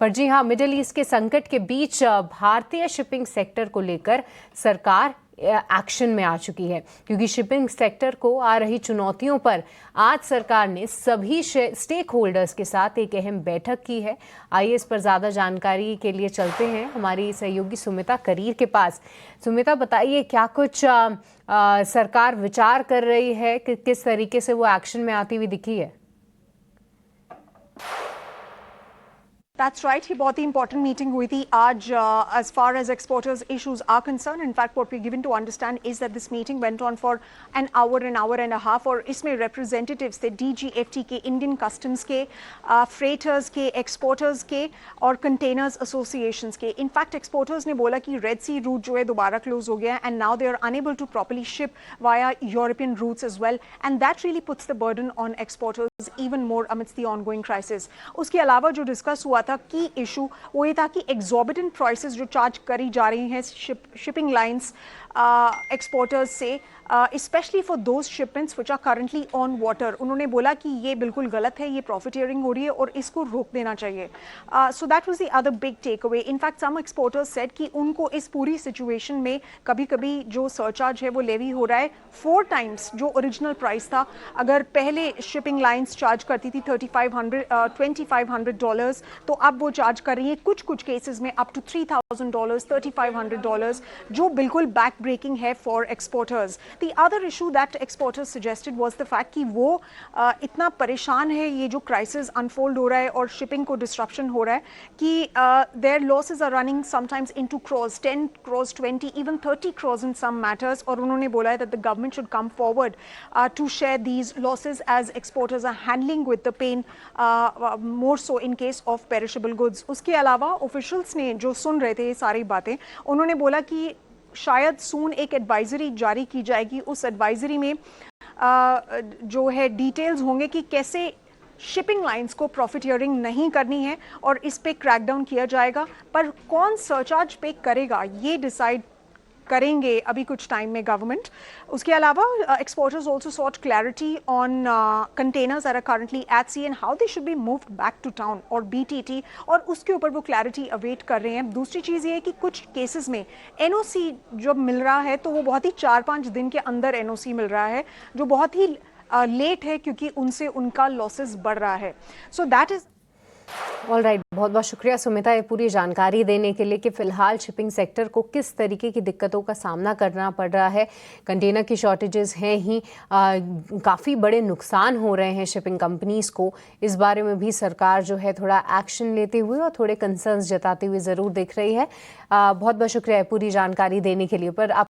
पर जी हाँ, middle east के संकट के बीच भारतीय शिपिंग सेक्टर को लेकर सरकार एक्शन में आ चुकी है, क्योंकि शिपिंग सेक्टर को आ रही चुनौतियों पर आज सरकार ने सभी स्टेक होल्डर्स के साथ एक अहम बैठक की है। आइए इस पर ज़्यादा जानकारी के लिए चलते हैं हमारी सहयोगी सुमिता करीर के पास। सुमिता, बताइए क्या कुछ सरकार विचार कर रही है, कि किस तरीके से वो एक्शन में आती हुई दिखी है? That's right. ही बहुत ही important meeting हुई थी आज as far as exporters issues are concerned. In fact, what we're given to understand is that this meeting went on for an hour and a half. और इसमें representatives थे DGFT के, Indian Customs के, freighters के, exporters के और containers associations के. In fact, exporters ने बोला कि Red Sea route जो है दोबारा close हो गया है and now they are unable to properly ship via European routes as well. And that really puts the burden on exporters even more amidst the ongoing crisis. उसके अलावा जो discuss हुआ था की इशू वो ये था कि एग्जॉर्बिटेंट प्राइसेस जो चार्ज करी जा रही हैं शिपिंग लाइंस एक्सपोर्टर्स से, specially for those shipments which are currently on water. उन्होंने बोला कि ये बिल्कुल गलत है, ये प्रॉफिटियरिंग हो रही है और इसको रोक देना चाहिए. So that was the other big takeaway. In fact some exporters said कि उनको इस पूरी सिचुएशन में कभी कभी जो सरचार्ज है वो लेवी हो रहा है 4 टाइम्स जो ओरिजिनल प्राइस था. अगर पहले शिपिंग लाइंस चार्ज करती थी $2,500, तो अब वो चार्ज कर रही है कुछ केसेस में अप टू $3,000, $3,500, जो बिल्कुल बैक ब्रेकिंग है for exporters. The other issue that exporters suggested was the fact कि वो इतना परेशान है ये जो क्राइसिस अनफोल्ड हो रहा है और शिपिंग को डिस्ट्रप्शन हो रहा है कि their losses are running sometimes into crores, 10 crores, 20, even 30 crores in some matters. और उन्होंने बोला है that the government should come forward to share these losses as exporters are handling with the pain more so in case of perishable goods. उसके अलावा officials ने जो सुन रहे थे ये सारी बातें, उन्होंने बोला कि शायद सून एक एडवाइजरी जारी की जाएगी. उस एडवाइजरी में जो है डिटेल्स होंगे कि कैसे शिपिंग लाइंस को प्रॉफिटियरिंग नहीं करनी है और इस पे क्रैकडाउन किया जाएगा. पर कौन सरचार्ज पे करेगा ये डिसाइड करेंगे अभी कुछ टाइम में गवर्नमेंट. उसके अलावा exporters also sought clarity on containers that are currently at sea and how they should be moved back to town और बीटीटी, और उसके ऊपर वो क्लैरिटी अवेट कर रहे हैं. दूसरी चीज़ ये है कि कुछ केसेस में एनओसी जो मिल रहा है तो वो बहुत ही 4-5 दिन के अंदर एनओसी मिल रहा है, जो बहुत ही लेट है क्योंकि उनसे उनका लॉसेस बढ़ रहा है. So that is all right, बहुत बहुत शुक्रिया सुमिता ये पूरी जानकारी देने के लिए कि फिलहाल शिपिंग सेक्टर को किस तरीके की दिक्कतों का सामना करना पड़ रहा है. कंटेनर की शॉर्टेजेस हैं ही, काफ़ी बड़े नुकसान हो रहे हैं शिपिंग कंपनीज़ को. इस बारे में भी सरकार जो है थोड़ा एक्शन लेते हुए और थोड़े कंसर्न्स जताते हुए ज़रूर दिख रही है. बहुत बहुत शुक्रिया पूरी जानकारी देने के लिए. पर आप